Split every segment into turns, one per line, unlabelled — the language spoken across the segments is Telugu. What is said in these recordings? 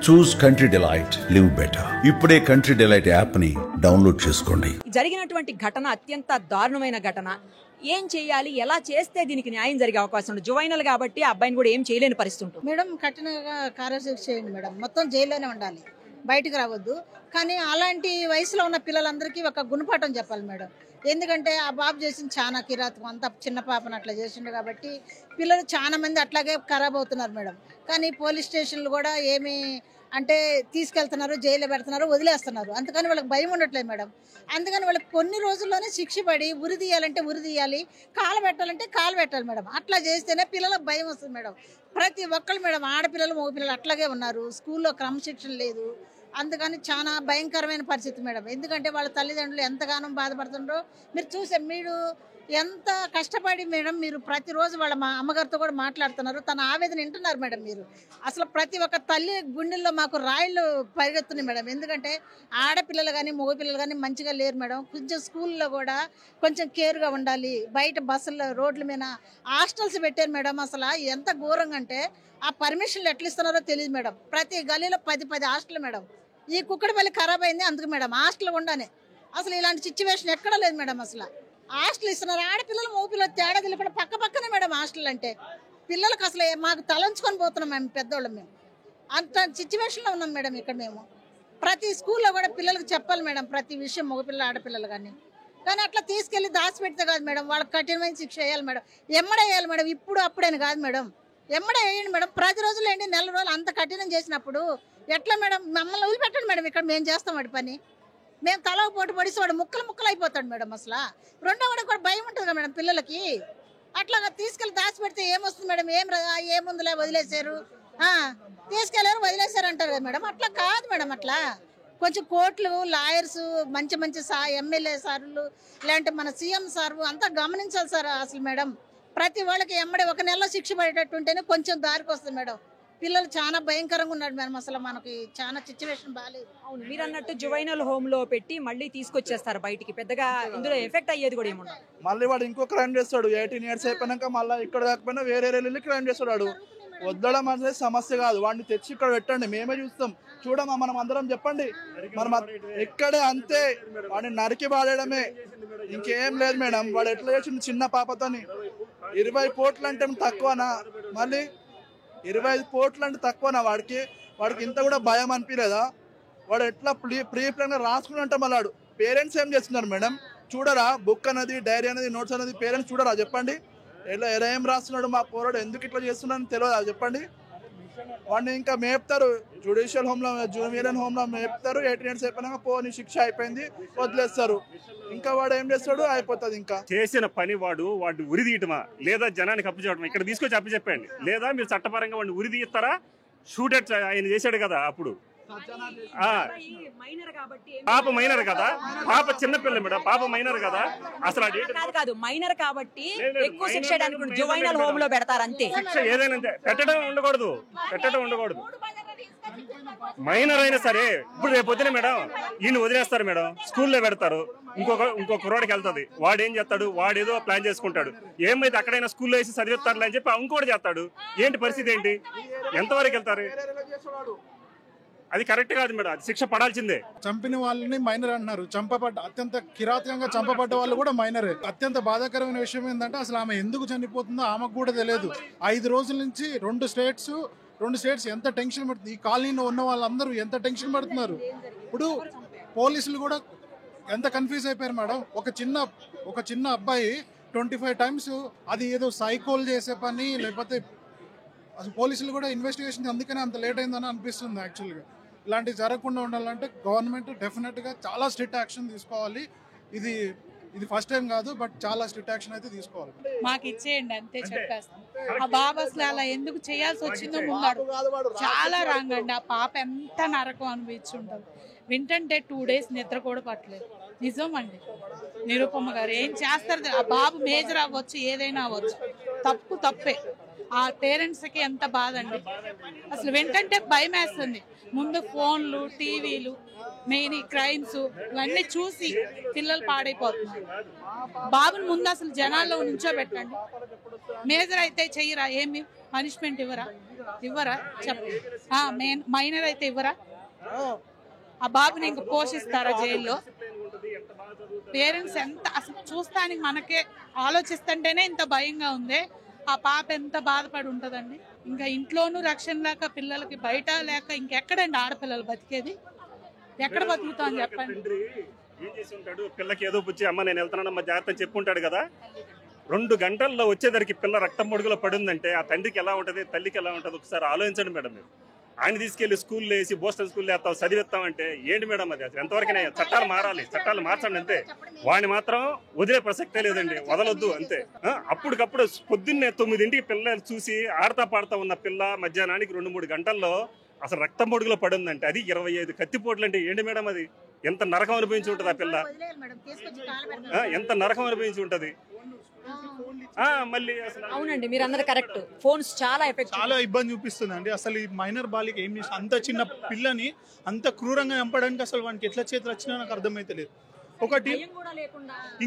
చూస్ కంట్రీ డిలైట్, లివ్ బెటర్. ఇప్పుడే కంట్రీ డిలైట్ యాప్ ని డౌన్లోడ్ చేసుకోండి.
జరిగినటువంటి ఘటన అత్యంత దారుణమైన ఘటన. ఏం చేయాలి, ఎలా చేస్తే దీనికి న్యాయం జరిగే అవకాశం ఉంది? జువైనల్ కాబట్టి ఆ అబ్బాయిని కూడా ఏం చేయలేని పరిస్థితి ఉంటుంది.
మేడం కఠినంగా కార్యశిక్ష చేయండి మేడం. మొత్తం జైల్లోనే ఉండాలి, బయటకు రావద్దు. కానీ అలాంటి వయసులో ఉన్న పిల్లలందరికీ ఒక గుణపాఠం చెప్పాలి మేడం. ఎందుకంటే ఆ బాబు చేసింది చాలా కిరాతకం, అంత చిన్న పాపను అట్లా చేసిండు కాబట్టి పిల్లలు చాలా మంది అట్లాగే ఖరాబ్ అవుతున్నారు మేడం. కానీ పోలీస్ స్టేషన్లు కూడా ఏమి అంటే తీసుకెళ్తున్నారు, జైల్లో పెడుతున్నారు, వదిలేస్తున్నారు. అందుకని వాళ్ళకి భయం ఉండట్లేదు మేడం. అందుకని వాళ్ళకి కొన్ని రోజుల్లోనే శిక్ష పడి ఉరి తీయాలంటే ఉరి తీయాలి, కాలు పెట్టాలంటే కాలు పెట్టాలి మేడం. అట్లా చేస్తేనే పిల్లలకు భయం వస్తుంది మేడం. ప్రతి ఒక్కరు మేడం, ఆడపిల్లలు మగపిల్లలు అట్లాగే ఉన్నారు. స్కూల్లో క్రమశిక్షణ లేదు. అందుకని చాలా భయంకరమైన పరిస్థితి మేడం. ఎందుకంటే వాళ్ళ తల్లిదండ్రులు ఎంతగానో బాధపడుతుండ్రో మీరు ఎంత కష్టపడి మేడం మీరు ప్రతిరోజు వాళ్ళ మా అమ్మగారితో కూడా మాట్లాడుతున్నారు. తన ఆవేదన వింటున్నారు మేడం. మీరు అసలు ప్రతి ఒక్క తల్లి గుండెల్లో మాకు రాయిలు పరిగెత్తున్నాయి మేడం. ఎందుకంటే ఆడపిల్లలు కానీ మగపిల్లలు కానీ మంచిగా లేరు మేడం. కొంచెం స్కూల్లో కూడా కొంచెం కేర్గా ఉండాలి. బయట బస్సుల్లో రోడ్ల మీద హాస్టల్స్ పెట్టారు మేడం. అసలు ఎంత ఘోరంగా అంటే ఆ పర్మిషన్లు ఎట్లా ఇస్తున్నారో తెలియదు మేడం. ప్రతి గలీలో 10 హాస్టల్ మేడం. ఈ కుక్కడిపల్లి ఖరాబ్ అయింది అందుకు మేడం. హాస్టల్ ఉండానే అసలు ఇలాంటి సిచ్యువేషన్ ఎక్కడా లేదు మేడం. అసలు హాస్టల్ ఇస్తున్నారు. ఆడపిల్లలు మగపిల్లలు తేడా తెలియకుండా పక్కనే మేడం హాస్టల్ అంటే. పిల్లలకు అసలు మాకు తలంచుకొని పోతున్నాం మేము పెద్దోళ్ళం. మేము అంత సిచ్యువేషన్లో ఉన్నాం మేడం ఇక్కడ మేము. ప్రతి స్కూల్లో కూడా పిల్లలకు చెప్పాలి మేడం ప్రతి విషయం, మగపిల్లలు ఆడపిల్లలు కానీ అట్లా తీసుకెళ్ళి దాచిపెడితే కాదు మేడం. వాళ్ళకి కఠినమైన శిక్ష వేయాలి మేడం. ఎమ్మడే వేయాలి మేడం. ఇప్పుడు అప్పుడేని కాదు మేడం, ఎమ్మడే వేయండి మేడం. 10 రోజులు ఏంటి, 1 నెల రోజులు అంత కఠినం చేసినప్పుడు ఎట్లా మేడం? మమ్మల్ని వదిలిపెట్టండి మేడం. ఇక్కడ మేము చేస్తాం వాడి పని. మేము తల పోటు పడిసి వాడు ముక్కలు అయిపోతాడు మేడం. అసలు రెండో వాడికి కూడా భయం ఉంటుంది కదా మేడం పిల్లలకి. అట్లాగా తీసుకెళ్ళి దాచిపెడితే ఏమొస్తుంది మేడం? ఏముందిలే వదిలేశారు, తీసుకెళ్ళారు వదిలేశారు అంటారు కదా మేడం. అట్లా కాదు మేడం. అట్లా కొంచెం కోర్టులు, లాయర్స్, మంచి ఎమ్మెల్యే సార్లు, ఇలాంటి మన సీఎం సార్ అంతా గమనించాలి సార్. అసలు మేడం ప్రతి వాళ్ళకి ఎమ్మడే 1 నెలలో శిక్ష పడేటట్టు ఉంటేనే కొంచెం దారికి వస్తుంది మేడం. పిల్లలు చాలా భయంకరంగా ఉన్నారు మేడం. అసలు మనకి చాలా సిచ్యువేషన్ బాగాలేదు.
అవును, మీరు అన్నట్టు జువైనల్ హోమ్ లో పెట్టి మళ్ళీ తీసుకొచ్చేస్తారు బయటికి. పెద్దగా ఇందులో ఎఫెక్ట్ అయ్యేది కూడా ఏముండదు.
మళ్ళీ వాడు ఇంకో క్రైమ్ చేస్తాడు. 18 years అయిపోయినాక మళ్ళీ ఇక్కడ కాకపోయినా వేరే వెళ్ళి క్రైమ్ చేస్తాడు. వద్దడం అనేది సమస్య కాదు. వాడిని తెచ్చి ఇక్కడ పెట్టండి, మేమే చూస్తాం. చూడమా మనం అందరం చెప్పండి. మనం ఇక్కడే అంతే, వాడిని నరికి పాడేయడమే, ఇంకేం లేదు మేడం. వాడు ఎట్లా చేసింది చిన్న పాపతోని. 20 కోట్లు అంటే తక్కువనా? మళ్ళీ 25 కోట్లు అంటే తక్కువనా? వాడికి ఇంత కూడా భయం అనిపించలేదా? వాడు ఎట్లా ప్రీ ప్లాన్ రాసుకుని మళ్ళీ వాడు పేరెంట్స్ ఏం చేస్తున్నారు మేడం? చూడరా బుక్ అనేది, డైరీ అనేది, నోట్స్ అనేది పేరెంట్స్ చూడరా? చెప్పండి. ఎలా ఏం రాస్తున్నాడు మా పోరాడు, ఎందుకు ఇట్లా చేస్తున్నాడని తెలియదు చెప్పండి. వాడిని ఇంకా మేపుతారు, జ్యుడిషియల్ హోమ్లో, జూనియర్ హోమ్లో మేపుతారు. 18 years అయిపోయినాక పోనీ శిక్ష అయిపోయింది వదిలేస్తారు. ఇంకా వాడు ఏం చేస్తాడు, అయిపోతుంది. ఇంకా
చేసిన పని వాడు ఉరి తీయటమా లేదా జనానికి అప్పు చేయటమా? ఇక్కడ తీసుకొచ్చి అప్పు చెప్పండి. లేదా మీరు చట్టపరంగా వాడిని ఉరి తీస్తారా? షూటర్ ఆయన చేశాడు కదా అప్పుడు. పాప మైనర్ కదా, పాప చిన్నపిల్ల మేడం, పాప మైనర్ కదా. అసలు
కాదు మైనర్ కాబట్టి ఎక్కువ శిక్ష జువైనల్ హోమ్ లో పెడతారు అంతే.
శిక్ష ఏదైనా పెట్టడం ఉండకూడదు. మైనర్ అయినా సరే ఇప్పుడు రేపు పొద్దున మేడం ఈయన వదిలేస్తారు మేడం, స్కూల్లో పెడతారు. ఇంకొక కుర్రాడికి వెళ్తుంది. వాడు ఏం చేస్తాడు? వాడు ఏదో ప్లాన్ చేసుకుంటాడు. ఏమైతే అక్కడైనా స్కూల్లో వేసి చదివిస్తారులే అని చెప్పి ఇంకోటి చేస్తాడు. ఏంటి పరిస్థితి ఏంటి? ఎంతవరకు వెళ్తారు? అది కరెక్ట్ కాదు మేడం. అది శిక్ష పడాల్సిందే.
చంపిన వాళ్ళని మైనర్ అంటున్నారు. అత్యంత కిరాతకంగా చంపబడ్డ వాళ్ళు కూడా మైనరే. అత్యంత బాధాకరమైన విషయం ఏంటంటే అసలు ఆమె ఎందుకు చనిపోతుందో ఆమెకు కూడా తెలియదు. 5 రోజుల నుంచి 2 స్టేట్స్ ఎంత టెన్షన్ పడుతుంది. ఈ కాలనీలో ఉన్న వాళ్ళందరూ ఎంత టెన్షన్ పడుతున్నారు. ఇప్పుడు పోలీసులు కూడా ఎంత కన్ఫ్యూజ్ అయిపోయారు మేడం. ఒక చిన్న అబ్బాయి 25 times అది ఏదో సైకోల్ చేసే పని, లేకపోతే అసలు పోలీసులు కూడా ఇన్వెస్టిగేషన్ అందుకనే అంత లేట్ అయిందని అనిపిస్తుంది. యాక్చువల్గా ఇలాంటివి జరగకుండా ఉండాలంటే గవర్నమెంట్ డెఫినెట్గా చాలా స్ట్రిక్ట్ యాక్షన్ తీసుకోవాలి. ఇది ఫస్ట్ టైం కాదు, బట్ చాలా స్ట్రిక్ట్ యాక్షన్ అయితే తీసుకోవాలి.
మాకు ఇచ్చేయండి అంతే చెప్పేస్తాం. ఆ బాబు అసలు అలా ఎందుకు చేయాల్సి వచ్చిందో ముందు చాలా రాంగ్ అండి. ఆ పాప ఎంత నరకం అనిపించుంటుంది. వింటంటే 2 days నిద్ర కూడా పట్టలేదు. నిజం అండి. నిరుపమ్మ గారు ఏం చేస్తారు? ఆ బాబు మేజర్ అవ్వచ్చు, ఏదైనా అవ్వచ్చు, తప్పే. ఆ పేరెంట్స్కి ఎంత బాధ అండి. అసలు వెంటంటే భయం వేస్తుంది. ముందు ఫోన్లు, టీవీలు, మెయిన్ క్రైమ్స్ ఇవన్నీ చూసి పిల్లలు పాడైపోతున్నారు. బాబుని ముందు అసలు జనాల్లో నుంచోబెట్టండి. మేజర్ అయితే చెయ్యరా? ఏమి పనిష్మెంట్ ఇవ్వరా? ఇవ్వరా మైనర్ అయితే ఇవ్వరా? ఆ బాబుని ఇంక పోషిస్తారా జైల్లో? పేరెంట్స్ ఎంత అసలు చూస్తానికి మనకే ఆలోచిస్తుంటేనే ఇంత భయంగా ఉంది. ఆ పాప ఎంత బాధపడి ఉంటదండి. ఇంకా ఇంట్లోనూ రక్షణ లేక, పిల్లలకి బయట లేక, ఇంకెక్కడండి ఆడపిల్లలు బతికేది? ఎక్కడ బతుకుతాం చెప్పండి?
ఏం చేసి ఉంటాడు? పిల్లకి ఏదో పుచ్చి అమ్మ నేను వెళ్తున్నానమ్మా జాగ్రత్త చెప్పుంటాడు కదా. 2 గంటల్లో వచ్చేసరికి పిల్ల రక్తం పొడుగులో పడిందంటే ఆ తండ్రికి ఎలా ఉంటది, తల్లికి ఎలా ఉంటది? ఒకసారి ఆలోచించండి మేడం. మీరు ఆయన తీసుకెళ్లి స్కూల్లో వేసి బోస్టన్ స్కూల్లో వేస్తాం, చదివిస్తామంటే ఏంటి మేడం అది? అసలు ఎంతవరకనే చట్టాలు మారాలి, చట్టాలు మార్చండి అంతే. వాడిని మాత్రం వదిలే ప్రసక్తే లేదండి, వదలొద్దు అంతే. అప్పటికప్పుడు పొద్దున్నే 9ంటికి పిల్లలు చూసి ఆడతా పాడుతా ఉన్న పిల్ల మధ్యాహ్నానికి 2-3 గంటల్లో అసలు రక్తం పొడుగులో పడిందంటే అది 25 కత్తిపోట్లు అంటే ఏంటి మేడం? అది ఎంత నరకం అనిపించి ఉంటది ఆ పిల్ల, ఎంత నరకం అనిపించి ఉంటది. మళ్ళీ
అవునండి, మీరు అందరు కరెక్ట్. ఫోన్స్ చాలా
ఇబ్బంది చూపిస్తుంది అండి. అసలు ఈ మైనర్ బాలిక ఏం చేసి అంత చిన్న పిల్లని అంత క్రూరంగా చంపడానికి అసలు వానికి ఎట్లా చేతులు వచ్చినా నాకు అర్థమైతే లేదు.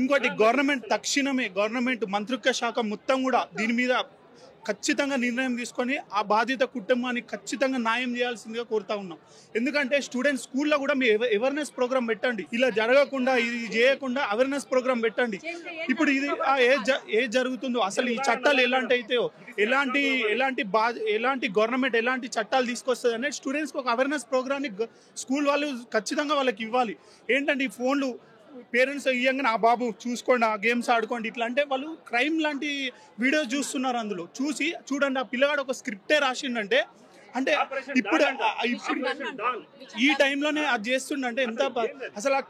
ఇంకోటి గవర్నమెంట్ మంత్రిత్వ శాఖ మొత్తం కూడా దీని మీద ఖచ్చితంగా నిర్ణయం తీసుకొని ఆ బాధిత కుటుంబానికి ఖచ్చితంగా న్యాయం చేయాల్సిందిగా కోరుతా ఉన్నాం. ఎందుకంటే స్టూడెంట్స్ స్కూల్లో కూడా మీ అవేర్నెస్ ప్రోగ్రామ్ పెట్టండి. ఇలా జరగకుండా, ఇది చేయకుండా అవేర్నెస్ ప్రోగ్రామ్ పెట్టండి. ఇప్పుడు ఇది ఏది జరుగుతుందో అసలు ఈ చట్టాలు ఎలాంటి గవర్నమెంట్ ఎలాంటి చట్టాలు తీసుకొస్తుంది అనేది స్టూడెంట్స్కి ఒక అవేర్నెస్ ప్రోగ్రామ్ని స్కూల్ వాళ్ళు ఖచ్చితంగా వాళ్ళకి ఇవ్వాలి. ఏంటంటే ఈ ఫోన్లు పేరెంట్స్ ఇయ్యంగానే ఆ బాబు చూసుకోండి, ఆ గేమ్స్ ఆడుకోండి ఇట్లా అంటే వాళ్ళు క్రైమ్ లాంటి వీడియోస్ చూస్తున్నారు. అందులో చూడండి ఆ పిల్లగాడు ఒక స్క్రిప్టే రాసిండంటే అంటే ఇప్పుడు ఈ టైంలోనే అది చేస్తుండే ఎంత అసలు ఆ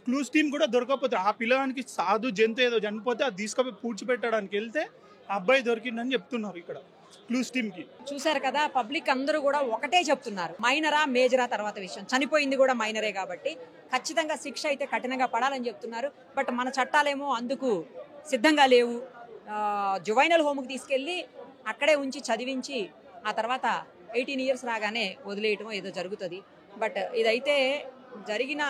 క్లూస్ టీమ్ కూడా దొరకకపోతే ఆ పిల్లగానికి సాధు జంతు ఏదో చనిపోతే అది తీసుకొని పూడ్చిపెట్టడానికి వెళ్తే ఆ అబ్బాయి దొరికిందని చెప్తున్నారు ఇక్కడ క్లూస్ టీమ్ కి.
చూసారు కదా, పబ్లిక్ అందరూ కూడా ఒకటే చెప్తున్నారు, మైనరా మేజరా తర్వాత విషయం, చనిపోయింది కూడా మైనరే కాబట్టి ఖచ్చితంగా శిక్ష అయితే కఠినంగా పడాలని చెప్తున్నారు. బట్ మన చట్టాలేమో అందుకు సిద్ధంగా లేవు. జువైనల్ హోమ్కి తీసుకెళ్ళి అక్కడే ఉంచి చదివించి ఆ తర్వాత 18 years రాగానే వదిలేయటం ఏదో జరుగుతుంది. బట్ ఇదైతే జరిగిన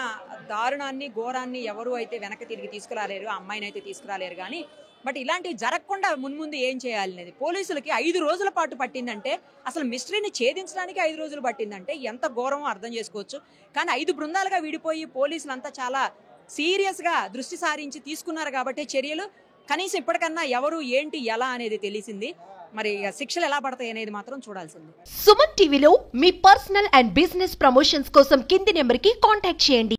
దారుణాన్ని, ఘోరాన్ని ఎవరు అయితే వెనక్కి తిరిగి తీసుకురాలేరు, ఆ అమ్మాయిని అయితే తీసుకురాలేరు. కానీ బట్ ఇలాంటివి జరగకుండా మున్ముందు ఏం చేయాలి అనేది పోలీసులకి 5 రోజుల పాటు పట్టిందంటే, అసలు మిస్టరీని ఛేదించడానికి 5 రోజులు పట్టిందంటే ఎంత ఘోరమో అర్థం చేసుకోవచ్చు. కానీ 5 బృందాలుగా విడిపోయి పోలీసులంతా చాలా సీరియస్గా దృష్టి సారించి తీసుకున్నారు కాబట్టి చర్యలు కనీసం ఇప్పటికన్నా ఎవరు ఏంటి ఎలా అనేది తెలిసింది. మరి శిక్షలు ఎలా పడతాయి అనేది మాత్రం చూడాల్సింది.
సుమన్ టీవీలో మీ పర్సనల్ అండ్ బిజినెస్ ప్రమోషన్స్ కోసం కింది నెంబర్కి కాంటాక్ట్ చేయండి.